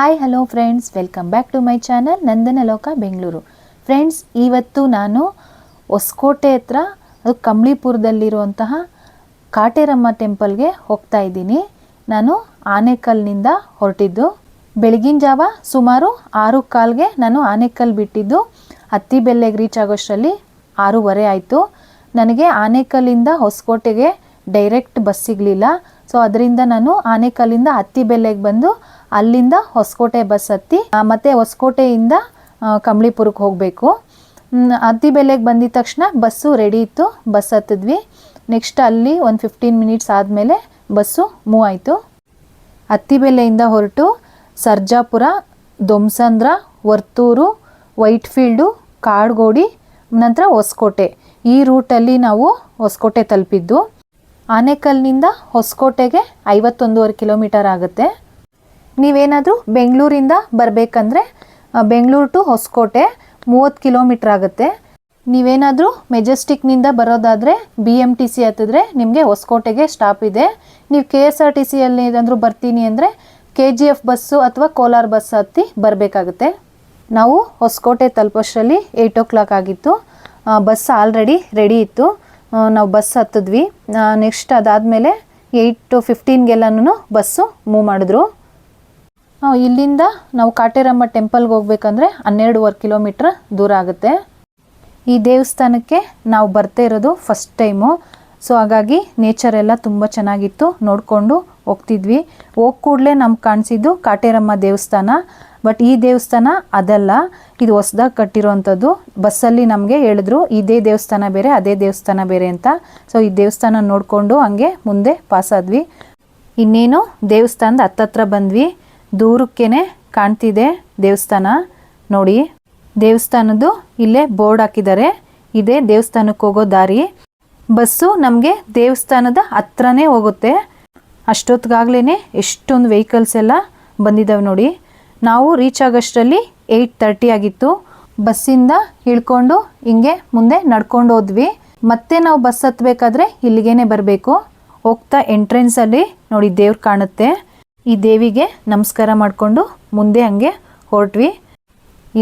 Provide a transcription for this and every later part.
Hi hello friends, welcome back to my channel Nandanaloka Bengaluru. Friends, ಇವತ್ತು ನಾನು ಹೊಸಕೋಟೆ ಹತ್ರ ಅದು ಕಂಬಳಿಪುರದಲ್ಲಿರುವಂತಹ ಕಾಟೇರಮ್ಮ ಟೆಂಪಲ್ಗೆ ಹೋಗ್ತಾ ಇದ್ದೀನಿ. ನಾನು ಆನೇಕಲ್ನಿಂದ ಹೊರಟಿದ್ದು. ಬೆಳಗಿನ ಜಾವ ಸುಮಾರು 6:15ಗೆ ನಾನು ಆನೇಕಲ್ ಬಿಟ್ಟಿದ್ದು. ಅತ್ತಿಬೆಲೆಗೆ ರೀಚ್ ಆಗೋಷ್ಟರಲ್ಲಿ 6:15 ಆಯಿತು. ನನಗೆ ಆನೇಕಲ್ಲಿಂದ ಹೊಸಕೋಟೆಗೆ ಡೈರೆಕ್ಟ್ ಬಸ್ ಸಿಗಲಿಲ್ಲ. ಸೊ ಅದರಿಂದ ನಾನು ಆನೇಕಲ್ಲಿಂದ ಅತ್ತಿಬೆಲೆಗೆ ಬಂದು ಅಲ್ಲಿಂದ ಹೊಸಕೋಟೆ ಬಸ್ ಹತ್ತಿ ಮತ್ತೆ ಹೊಸಕೋಟೆಯಿಂದ ಕಂಬಳಿಪುರಕ್ಕೆ ಹೋಗಬೇಕು. ಅತ್ತಿಬೆಲೆಗೆ ಬಂದಿದ ತಕ್ಷಣ ಬಸ್ಸು ರೆಡಿ ಇತ್ತು, ಬಸ್ ಹತ್ತಿದ್ವಿ. ನೆಕ್ಸ್ಟ್ ಅಲ್ಲಿ ಒಂದು 15 ಮಿನಿಟ್ಸ್ ಆದಮೇಲೆ ಬಸ್ಸು ಮೂವ್ ಆಯಿತು. ಅತ್ತಿಬೆಲೆಯಿಂದ ಹೊರಟು ಸರ್ಜಾಪುರ, ದೊಮ್ಸಂದ್ರ, ವರ್ತೂರು, ವೈಟ್ಫೀಲ್ಡು, ಕಾಡ್ಗೋಡಿ, ನಂತರ ಹೊಸಕೋಟೆ, ಈ ರೂಟಲ್ಲಿ ನಾವು ಹೊಸಕೋಟೆ ತಲುಪಿದ್ದು. ಆನೇಕಲ್ನಿಂದ ಹೊಸಕೋಟೆಗೆ 51.5 ಕಿಲೋಮೀಟರ್ ಆಗುತ್ತೆ. ನೀವೇನಾದರೂ ಬೆಂಗಳೂರಿಂದ ಬರಬೇಕಂದ್ರೆ ಬೆಂಗಳೂರು ಟು ಹೊಸಕೋಟೆ 30 ಕಿಲೋಮೀಟ್ರ್ ಆಗುತ್ತೆ. ನೀವೇನಾದರೂ ಮೆಜೆಸ್ಟಿಕ್ನಿಂದ ಬರೋದಾದರೆ BMTC ಹತ್ತಿದ್ರೆ ನಿಮಗೆ ಹೊಸಕೋಟೆಗೆ ಸ್ಟಾಪ್ ಇದೆ. ನೀವು KSRTCಯಲ್ಲಿ ಏನಾದರೂ ಬರ್ತೀನಿ ಅಂದರೆ KGF ಬಸ್ಸು ಅಥವಾ ಕೋಲಾರ ಬಸ್ ಹತ್ತಿ ಬರಬೇಕಾಗುತ್ತೆ. ನಾವು ಹೊಸಕೋಟೆ ತಲುಪೋಷ್ಟರಲ್ಲಿ 8 o'clock ಆಗಿತ್ತು. ಬಸ್ ಆಲ್ರೆಡಿ ರೆಡಿ ಇತ್ತು. ನಾವು ಬಸ್ ಹತ್ತಿದ್ವಿ. ನೆಕ್ಸ್ಟ್ ಅದಾದಮೇಲೆ 8:15ಗೆಲ್ಲನೂ ಬಸ್ಸು ಮೂವ್ ಮಾಡಿದ್ರು. ಇಲ್ಲಿಂದ ನಾವು ಕಾಟೇರಮ್ಮ ಟೆಂಪಲ್ಗೆ ಹೋಗ್ಬೇಕಂದ್ರೆ 12.5 ಕಿಲೋಮೀಟ್ರ್ ದೂರ ಆಗುತ್ತೆ. ಈ ದೇವಸ್ಥಾನಕ್ಕೆ ನಾವು ಬರ್ತಾ ಇರೋದು ಫಸ್ಟ್ ಟೈಮು. ಸೊ ಹಾಗಾಗಿ ನೇಚರ್ ಎಲ್ಲ ತುಂಬ ಚೆನ್ನಾಗಿತ್ತು, ನೋಡಿಕೊಂಡು ಹೋಗ್ತಿದ್ವಿ. ಹೋಗಿ ಕೂಡಲೇ ನಮ್ಗೆ ಕಾಣಿಸಿದ್ದು ಕಾಟೇರಮ್ಮ ದೇವಸ್ಥಾನ. ಬಟ್ ಈ ದೇವಸ್ಥಾನ ಅದಲ್ಲ, ಇದು ಹೊಸದಾಗಿ ಕಟ್ಟಿರೋವಂಥದ್ದು. ಬಸ್ಸಲ್ಲಿ ನಮಗೆ ಹೇಳಿದ್ರು ಇದೇ ದೇವಸ್ಥಾನ ಬೇರೆ ಅದೇ ದೇವಸ್ಥಾನ ಬೇರೆ ಅಂತ. ಸೊ ಈ ದೇವಸ್ಥಾನ ನೋಡಿಕೊಂಡು ಹಂಗೆ ಮುಂದೆ ಪಾಸಾದ್ವಿ. ಇನ್ನೇನು ದೇವಸ್ಥಾನದ ಹತ್ತತ್ರ ಬಂದ್ವಿ. ದೂರಕ್ಕೇನೆ ಕಾಣ್ತಿದೆ ದೇವಸ್ಥಾನ ನೋಡಿ. ದೇವಸ್ಥಾನದ್ದು ಇಲ್ಲೇ ಬೋರ್ಡ್ ಹಾಕಿದ್ದಾರೆ, ಇದೇ ದೇವಸ್ಥಾನಕ್ಕೆ ಹೋಗೋ ದಾರಿ. ಬಸ್ಸು ನಮಗೆ ದೇವಸ್ಥಾನದ ಹತ್ರನೇ ಹೋಗುತ್ತೆ. ಅಷ್ಟೊತ್ತಿಗಾಗಲೇ ಎಷ್ಟೊಂದು ವೆಹಿಕಲ್ಸ್ ಎಲ್ಲ ಬಂದಿದ್ದಾವೆ ನೋಡಿ. ನಾವು ರೀಚ್ ಆಗೋಷ್ಟರಲ್ಲಿ 8:30 ಆಗಿತ್ತು. ಬಸ್ಸಿಂದ ಇಳ್ಕೊಂಡು ಹಿಂಗೆ ಮುಂದೆ ನಡ್ಕೊಂಡು ಹೋದ್ವಿ. ಮತ್ತೆ ನಾವು ಬಸ್ ಹತ್ತಬೇಕಾದ್ರೆ ಇಲ್ಲಿಗೇನೆ ಬರಬೇಕು. ಹೋಗ್ತಾ ಎಂಟ್ರೆನ್ಸಲ್ಲಿ ನೋಡಿ ದೇವ್ರು ಕಾಣುತ್ತೆ. ಈ ದೇವಿಗೆ ನಮಸ್ಕಾರ ಮಾಡಿಕೊಂಡು ಮುಂದೆ ಹಂಗೆ ಹೊರಟ್ವಿ.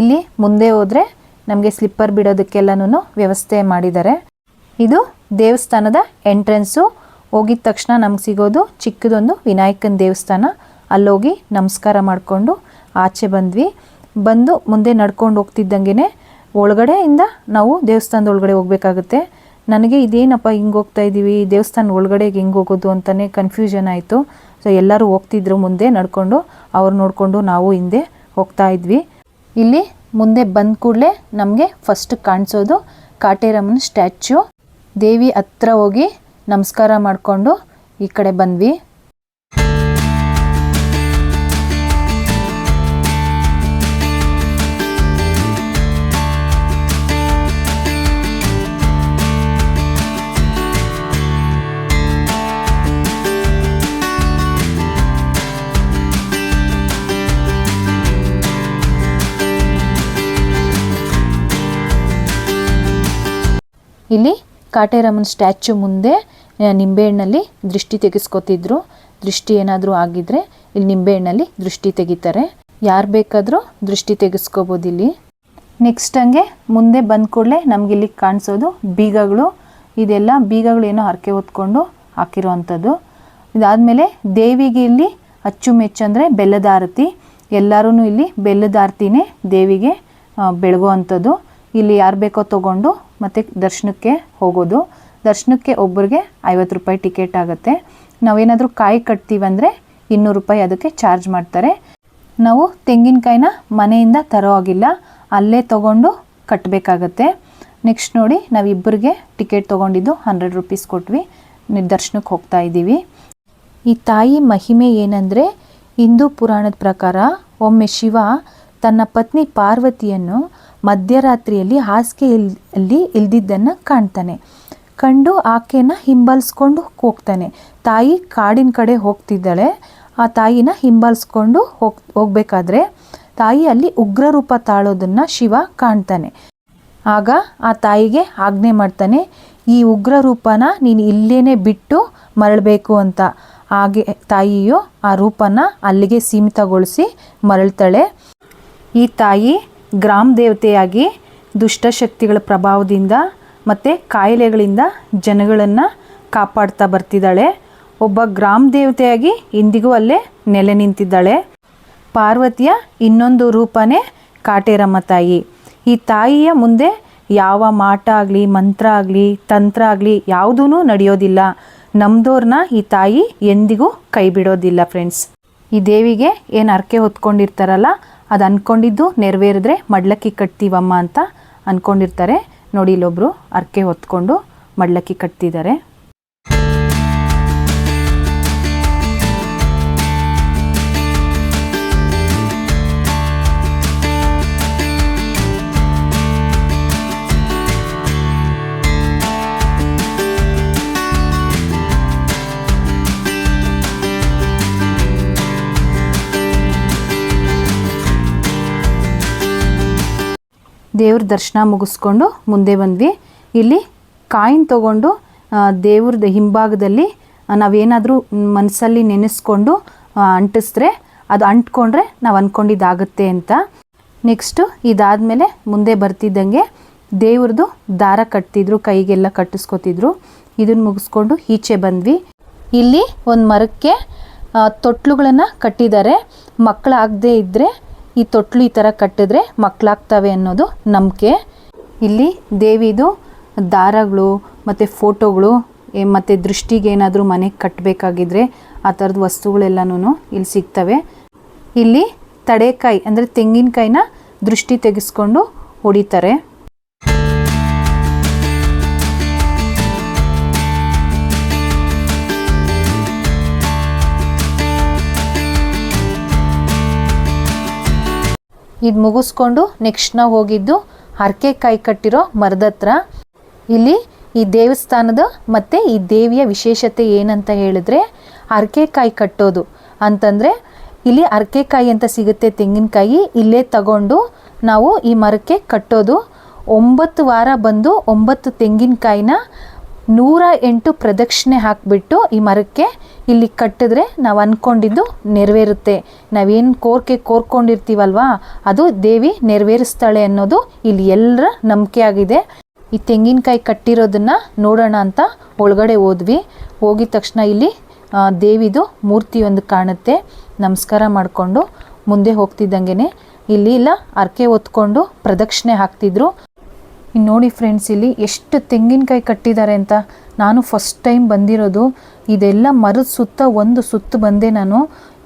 ಇಲ್ಲಿ ಮುಂದೆ ಹೋದರೆ ನಮಗೆ ಸ್ಲಿಪ್ಪರ್ ಬಿಡೋದಕ್ಕೆಲ್ಲನೂ ವ್ಯವಸ್ಥೆ ಮಾಡಿದ್ದಾರೆ. ಇದು ದೇವಸ್ಥಾನದ ಎಂಟ್ರೆನ್ಸು. ಹೋಗಿದ ತಕ್ಷಣ ನಮ್ಗೆ ಸಿಗೋದು ಚಿಕ್ಕದೊಂದು ವಿನಾಯಕನ ದೇವಸ್ಥಾನ. ಅಲ್ಲೋಗಿ ನಮಸ್ಕಾರ ಮಾಡಿಕೊಂಡು ಆಚೆ ಬಂದ್ವಿ. ಬಂದು ಮುಂದೆ ನಡ್ಕೊಂಡು ಹೋಗ್ತಿದ್ದಂಗೆ ಒಳಗಡೆಯಿಂದ ನಾವು ದೇವಸ್ಥಾನದ ಒಳಗಡೆ ಹೋಗಬೇಕಾಗುತ್ತೆ. ನನಗೆ ಇದೇನಪ್ಪ ಹಿಂಗೆ ಹೋಗ್ತಾ ಇದ್ದೀವಿ, ದೇವಸ್ಥಾನ ಒಳಗಡೆಗೆ ಹೆಂಗೆ ಹೋಗೋದು ಅಂತಲೇ ಕನ್ಫ್ಯೂಷನ್ ಆಯಿತು. ಸೊ ಎಲ್ಲರೂ ಹೋಗ್ತಿದ್ರು ಮುಂದೆ ನಡ್ಕೊಂಡು, ಅವ್ರು ನೋಡಿಕೊಂಡು ನಾವು ಹಿಂದೆ ಹೋಗ್ತಾ ಇದ್ವಿ. ಇಲ್ಲಿ ಮುಂದೆ ಬಂದ ಕೂಡಲೇ ನಮಗೆ ಫಸ್ಟ್ ಕಾಣಿಸೋದು ಕಾಟೇರಮ್ಮನ ಸ್ಟ್ಯಾಚ್ಯೂ. ದೇವಿ ಹತ್ರ ಹೋಗಿ ನಮಸ್ಕಾರ ಮಾಡಿಕೊಂಡು ಈ ಕಡೆ ಬಂದ್ವಿ. ಇಲ್ಲಿ ಕಾಟೇರಮ್ಮನ ಸ್ಟ್ಯಾಚ್ಯೂ ಮುಂದೆ ನಿಂಬೆಹಣ್ಣಲ್ಲಿ ದೃಷ್ಟಿ ತೆಗೆಸ್ಕೊತಿದ್ರು. ದೃಷ್ಟಿ ಏನಾದರೂ ಆಗಿದ್ರೆ ಇಲ್ಲಿ ನಿಂಬೆಹಣ್ಣಲ್ಲಿ ದೃಷ್ಟಿ ತೆಗಿತಾರೆ. ಯಾರು ಬೇಕಾದರೂ ದೃಷ್ಟಿ ತೆಗೆಸ್ಕೋಬೋದು ಇಲ್ಲಿ. ನೆಕ್ಸ್ಟ್ ಹಂಗೆ ಮುಂದೆ ಬಂದ ಕೂಡಲೇ ನಮ್ಗೆ ಇಲ್ಲಿ ಕಾಣಿಸೋದು ಬೀಗಗಳು. ಇದೆಲ್ಲ ಬೀಗಗಳು ಏನೋ ಹರಕೆ ಹೊತ್ಕೊಂಡು ಹಾಕಿರೋ ಅಂಥದ್ದು. ಇದಾದಮೇಲೆ ದೇವಿಗೆ ಇಲ್ಲಿ ಅಚ್ಚುಮೆಚ್ಚು ಅಂದರೆ ಬೆಲ್ಲದ ಆರತಿ. ಎಲ್ಲರೂ ಇಲ್ಲಿ ಬೆಲ್ಲದ ಆರತಿನೇ ದೇವಿಗೆ ಬೆಳಗೋ ಅಂಥದ್ದು. ಇಲ್ಲಿ ಯಾರು ಬೇಕೋ ತೊಗೊಂಡು ಮತ್ತು ದರ್ಶನಕ್ಕೆ ಹೋಗೋದು. ದರ್ಶನಕ್ಕೆ ಒಬ್ಬರಿಗೆ 50 ರೂಪಾಯಿ ಟಿಕೆಟ್ ಆಗುತ್ತೆ. ನಾವೇನಾದರೂ ಕಾಯಿ ಕಟ್ತೀವಂದರೆ 200 ರೂಪಾಯಿ ಅದಕ್ಕೆ ಚಾರ್ಜ್ ಮಾಡ್ತಾರೆ. ನಾವು ತೆಂಗಿನಕಾಯಿನ ಮನೆಯಿಂದ ತರೋ ಆಗಿಲ್ಲ, ಅಲ್ಲೇ ತೊಗೊಂಡು ಕಟ್ಟಬೇಕಾಗತ್ತೆ. ನೆಕ್ಸ್ಟ್ ನೋಡಿ ನಾವಿಬ್ಬರಿಗೆ ಟಿಕೆಟ್ ತೊಗೊಂಡಿದ್ದು 100 ರೂಪೀಸ್ ಕೊಟ್ವಿ. ದರ್ಶನಕ್ಕೆ ಹೋಗ್ತಾ ಇದ್ದೀವಿ. ಈ ತಾಯಿ ಮಹಿಮೆ ಏನಂದರೆ, ಹಿಂದೂ ಪುರಾಣದ ಪ್ರಕಾರ ಒಮ್ಮೆ ಶಿವ ತನ್ನ ಪತ್ನಿ ಪಾರ್ವತಿಯನ್ನು ಮಧ್ಯರಾತ್ರಿಯಲ್ಲಿ ಹಾಸಿಗೆಯಲ್ಲಿ ಇಲ್ದಿದ್ದನ್ನು ಕಾಣ್ತಾನೆ. ಕಂಡು ಆಕೆನ ಹಿಂಬಾಲಿಸ್ಕೊಂಡು ಹೋಗ್ತಾನೆ. ತಾಯಿ ಕಾಡಿನ ಕಡೆ ಹೋಗ್ತಿದ್ದಾಳೆ. ಆ ತಾಯಿನ ಹಿಂಬಾಲಿಸ್ಕೊಂಡು ಹೋಗಬೇಕಾದ್ರೆ ತಾಯಿ ಅಲ್ಲಿ ಉಗ್ರ ರೂಪ ತಾಳೋದನ್ನು ಶಿವ ಕಾಣ್ತಾನೆ. ಆಗ ಆ ತಾಯಿಗೆ ಆಜ್ಞೆ ಮಾಡ್ತಾನೆ, ಈ ಉಗ್ರ ರೂಪನ ನೀನು ಇಲ್ಲೇನೆ ಬಿಟ್ಟು ಮರಳಬೇಕು ಅಂತ. ಹಾಗೆ ತಾಯಿಯು ಆ ರೂಪನ ಅಲ್ಲಿಗೆ ಸೀಮಿತಗೊಳಿಸಿ ಮರಳ್ತಾಳೆ. ಈ ತಾಯಿ ಗ್ರಾಮ ದೇವತೆಯಾಗಿ ದುಷ್ಟಶಕ್ತಿಗಳ ಪ್ರಭಾವದಿಂದ ಮತ್ತು ಕಾಯಿಲೆಗಳಿಂದ ಜನಗಳನ್ನು ಕಾಪಾಡ್ತಾ ಬರ್ತಿದ್ದಾಳೆ. ಒಬ್ಬ ಗ್ರಾಮ ದೇವತೆಯಾಗಿ ಇಂದಿಗೂ ಅಲ್ಲೇ ನೆಲೆ ನಿಂತಿದ್ದಾಳೆ. ಪಾರ್ವತಿಯ ಇನ್ನೊಂದು ರೂಪನೇ ಕಾಟೇರಮ್ಮ ತಾಯಿ. ಈ ತಾಯಿಯ ಮುಂದೆ ಯಾವ ಮಾಟ ಆಗಲಿ, ಮಂತ್ರ ಆಗಲಿ, ತಂತ್ರ ಆಗಲಿ ಯಾವುದೂ ನಡೆಯೋದಿಲ್ಲ. ನಮ್ಮದವ್ರನ್ನ ಈ ತಾಯಿ ಎಂದಿಗೂ ಕೈ ಬಿಡೋದಿಲ್ಲ ಫ್ರೆಂಡ್ಸ್. ಈ ದೇವಿಗೆ ಏನು ಹರಕೆ ಹೊತ್ಕೊಂಡಿರ್ತಾರಲ್ಲ, ಅದು ಅಂದ್ಕೊಂಡಿದ್ದು ನೆರವೇರಿದ್ರೆ ಮಡ್ಲಕ್ಕಿ ಕಟ್ತೀವಮ್ಮ ಅಂತ ಅಂದ್ಕೊಂಡಿರ್ತಾರೆ. ನೋಡಿ, ಇಲ್ಲೊಬ್ಬರು ಹರಕೆ ಹೊತ್ಕೊಂಡು ಮಡ್ಲಕ್ಕಿ ಕಟ್ತಿದ್ದಾರೆ. ದೇವ್ರ ದರ್ಶನ ಮುಗಿಸ್ಕೊಂಡು ಮುಂದೆ ಬಂದ್ವಿ. ಇಲ್ಲಿ ಕಾಯಿನ್ ತೊಗೊಂಡು ದೇವ್ರದ ಹಿಂಭಾಗದಲ್ಲಿ ನಾವೇನಾದರೂ ಮನಸ್ಸಲ್ಲಿ ನೆನೆಸ್ಕೊಂಡು ಅಂಟಿಸಿದ್ರೆ ಅದು ಅಂಟ್ಕೊಂಡ್ರೆ ನಾವು ಅಂದ್ಕೊಂಡಿದ್ದಾಗುತ್ತೆ ಅಂತ. ನೆಕ್ಸ್ಟು ಇದಾದಮೇಲೆ ಮುಂದೆ ಬರ್ತಿದ್ದಂಗೆ ದೇವ್ರದ್ದು ದಾರ ಕಟ್ತಿದ್ರು, ಕೈಗೆಲ್ಲ ಕಟ್ಟಿಸ್ಕೊತಿದ್ರು. ಇದನ್ನು ಮುಗಿಸ್ಕೊಂಡು ಈಚೆ ಬಂದ್ವಿ. ಇಲ್ಲಿ ಒಂದು ಮರಕ್ಕೆ ತೊಟ್ಲುಗಳನ್ನು ಕಟ್ಟಿದ್ದಾರೆ. ಮಕ್ಕಳಾಗದೇ ಇದ್ದರೆ ಈ ತೊಟ್ಲು ಈ ಥರ ಕಟ್ಟಿದ್ರೆ ಮಕ್ಕಳಾಗ್ತವೆ ಅನ್ನೋದು ನಂಬಿಕೆ. ಇಲ್ಲಿ ದೇವಿದು ದಾರಗಳು ಮತ್ತು ಫೋಟೋಗಳು ಮತ್ತು ದೃಷ್ಟಿಗೆ ಏನಾದರೂ ಮನೆಗೆ ಕಟ್ಟಬೇಕಾಗಿದ್ರೆ ಆ ಥರದ ವಸ್ತುಗಳೆಲ್ಲನೂ ಇಲ್ಲಿ ಸಿಗ್ತವೆ. ಇಲ್ಲಿ ತಡೆಕಾಯಿ ಅಂದರೆ ತೆಂಗಿನಕಾಯಿನ ದೃಷ್ಟಿ ತೆಗೆಸ್ಕೊಂಡು ಹೊಡಿತಾರೆ. ಇದು ಮುಗಿಸ್ಕೊಂಡು ನೆಕ್ಸ್ಟ್ ನಾವು ಹೋಗಿದ್ದು ಹರಕೆ ಕಾಯಿ ಕಟ್ಟಿರೋ ಮರದ ಹತ್ರ. ಇಲ್ಲಿ ಈ ದೇವಸ್ಥಾನದ ಮತ್ತು ಈ ದೇವಿಯ ವಿಶೇಷತೆ ಏನಂತ ಹೇಳಿದ್ರೆ, ಹರಕೆ ಕಾಯಿ ಕಟ್ಟೋದು ಅಂತಂದರೆ ಇಲ್ಲಿ ಹರಕೆ ಕಾಯಿ ಅಂತ ಸಿಗುತ್ತೆ, ತೆಂಗಿನಕಾಯಿ ಇಲ್ಲೇ ತಗೊಂಡು ನಾವು ಈ ಮರಕ್ಕೆ ಕಟ್ಟೋದು. 9 ವಾರ ಬಂದು 9 ತೆಂಗಿನಕಾಯಿನ 108 ಪ್ರದಕ್ಷಿಣೆ ಹಾಕಿಬಿಟ್ಟು ಈ ಮರಕ್ಕೆ ಇಲ್ಲಿ ಕಟ್ಟಿದ್ರೆ ನಾವು ಅಂದ್ಕೊಂಡಿದ್ದು ನೆರವೇರುತ್ತೆ. ನಾವೇನು ಕೋರ್ಕೊಂಡಿರ್ತೀವಲ್ವಾ ಅದು ದೇವಿ ನೆರವೇರಿಸ್ತಾಳೆ ಅನ್ನೋದು ಇಲ್ಲಿ ಎಲ್ಲರ ನಂಬಿಕೆ ಆಗಿದೆ. ಈ ತೆಂಗಿನಕಾಯಿ ಕಟ್ಟಿರೋದನ್ನು ನೋಡೋಣ ಅಂತ ಒಳಗಡೆ ಹೋದ್ವಿ. ಹೋಗಿದ ತಕ್ಷಣ ಇಲ್ಲಿ ದೇವಿದು ಮೂರ್ತಿ ಒಂದು ಕಾಣುತ್ತೆ. ನಮಸ್ಕಾರ ಮಾಡಿಕೊಂಡು ಮುಂದೆ ಹೋಗ್ತಿದ್ದಂಗೆ ಇಲ್ಲಿ ಇಲ್ಲ ಹರಕೆ ಹೊತ್ಕೊಂಡು ಪ್ರದಕ್ಷಿಣೆ ಹಾಕ್ತಿದ್ರು. ಇನ್ನು ನೋಡಿ ಫ್ರೆಂಡ್ಸ್, ಇಲ್ಲಿ ಎಷ್ಟು ತೆಂಗಿನಕಾಯಿ ಕಟ್ಟಿದ್ದಾರೆ ಅಂತ. ನಾನು ಫಸ್ಟ್ ಟೈಮ್ ಬಂದಿರೋದು. ಇದೆಲ್ಲ ಮರದ ಸುತ್ತ ಒಂದು ಸುತ್ತು ಬಂದೆ ನಾನು.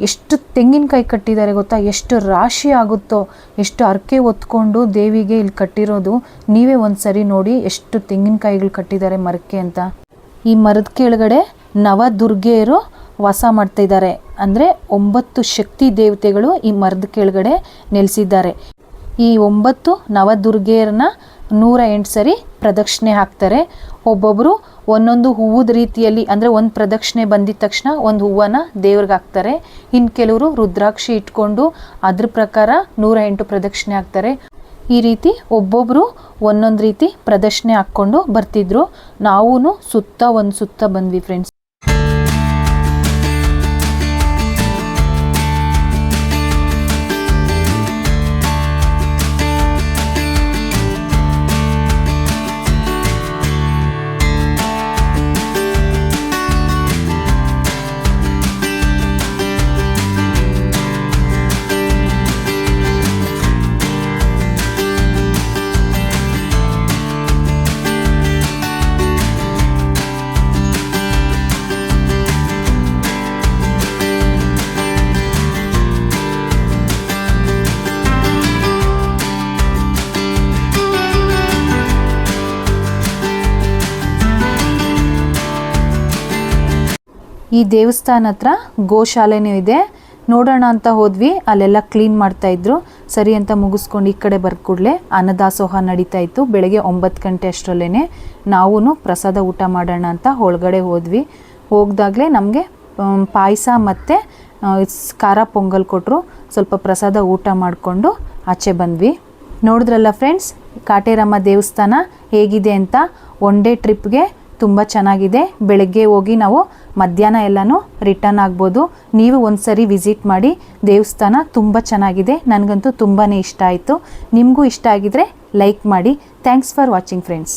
ಎಷ್ಟು ತೆಂಗಿನಕಾಯಿ ಕಟ್ಟಿದ್ದಾರೆ ಗೊತ್ತಾ, ಎಷ್ಟು ರಾಶಿ ಆಗುತ್ತೋ, ಎಷ್ಟು ಹರಕೆ ಹೊತ್ಕೊಂಡು ದೇವಿಗೆ ಇಲ್ಲಿ ಕಟ್ಟಿರೋದು. ನೀವೇ ಒಂದು ಸರಿ ನೋಡಿ ಎಷ್ಟು ತೆಂಗಿನಕಾಯಿಗಳು ಕಟ್ಟಿದ್ದಾರೆ ಮರಕ್ಕೆ ಅಂತ. ಈ ಮರದ ಕೆಳಗಡೆ ನವದುರ್ಗೆಯರು ವಾಸ ಮಾಡ್ತಾಯಿದ್ದಾರೆ. ಅಂದರೆ 9 ಶಕ್ತಿ ದೇವತೆಗಳು ಈ ಮರದ ಕೆಳಗಡೆ ನೆಲೆಸಿದ್ದಾರೆ. ಈ 9 ನವದುರ್ಗೆಯರನ್ನ 108 ಸರಿ ಪ್ರದಕ್ಷಿಣೆ ಹಾಕ್ತಾರೆ. ಒಬ್ಬೊಬ್ಬರು ಒಂದೊಂದು ಹೂವದ ರೀತಿಯಲ್ಲಿ, ಅಂದರೆ ಒಂದು ಪ್ರದಕ್ಷಿಣೆ ಬಂದಿದ ತಕ್ಷಣ ಒಂದು ಹೂವನ್ನ ದೇವ್ರಿಗೆ ಹಾಕ್ತಾರೆ. ಇನ್ನು ಕೆಲವರು ರುದ್ರಾಕ್ಷಿ ಇಟ್ಕೊಂಡು ಅದ್ರ ಪ್ರಕಾರ 108 ಪ್ರದಕ್ಷಿಣೆ ಹಾಕ್ತಾರೆ. ಈ ರೀತಿ ಒಬ್ಬೊಬ್ಬರು ಒಂದೊಂದು ರೀತಿ ಪ್ರದಕ್ಷಿಣೆ ಹಾಕ್ಕೊಂಡು ಬರ್ತಿದ್ರು. ನಾವೂ ಸುತ್ತ ಒಂದು ಸುತ್ತ ಬಂದ್ವಿ ಫ್ರೆಂಡ್ಸ್. ಈ ದೇವಸ್ಥಾನ ಹತ್ರ ಗೋಶಾಲೆನೂ ಇದೆ. ನೋಡೋಣ ಅಂತ ಹೋದ್ವಿ. ಅಲ್ಲೆಲ್ಲ ಕ್ಲೀನ್ ಮಾಡ್ತಾಯಿದ್ರು. ಸರಿ ಅಂತ ಮುಗಿಸ್ಕೊಂಡು ಈ ಕಡೆ ಕೂಡಲೇ ಅನ್ನದಾಸೋಹ ನಡೀತಾ ಇತ್ತು. ಬೆಳಗ್ಗೆ 9 ಗಂಟೆ ಅಷ್ಟರಲ್ಲೇ ನಾವೂ ಪ್ರಸಾದ ಊಟ ಮಾಡೋಣ ಅಂತ ಒಳಗಡೆ ಹೋದ್ವಿ. ಹೋಗ್ದಾಗಲೇ ನಮಗೆ ಪಾಯಸ ಮತ್ತು ಖಾರ ಪೊಂಗಲ್ ಕೊಟ್ಟರು. ಸ್ವಲ್ಪ ಪ್ರಸಾದ ಊಟ ಮಾಡಿಕೊಂಡು ಆಚೆ ಬಂದ್ವಿ. ನೋಡಿದ್ರಲ್ಲ ಫ್ರೆಂಡ್ಸ್, ಕಾಟೇರಮ್ಮ ದೇವಸ್ಥಾನ ಹೇಗಿದೆ ಅಂತ. ಒನ್ ಡೇ ಟ್ರಿಪ್ಗೆ ತುಂಬ ಚೆನ್ನಾಗಿದೆ. ಬೆಳಗ್ಗೆ ಹೋಗಿ ನಾವು ಮಧ್ಯಾಹ್ನ ಎಲ್ಲನೂ ರಿಟರ್ನ್ ಆಗ್ಬೋದು. ನೀವು ಒಂದ್ಸರಿ ವಿಸಿಟ್ ಮಾಡಿ. ದೇವಸ್ಥಾನ ತುಂಬ ಚೆನ್ನಾಗಿದೆ. ನನಗಂತೂ ತುಂಬಾ ಇಷ್ಟ ಆಯಿತು. ನಿಮಗೂ ಇಷ್ಟ ಆಗಿದ್ರೆ ಲೈಕ್ ಮಾಡಿ. Thanks for watching friends.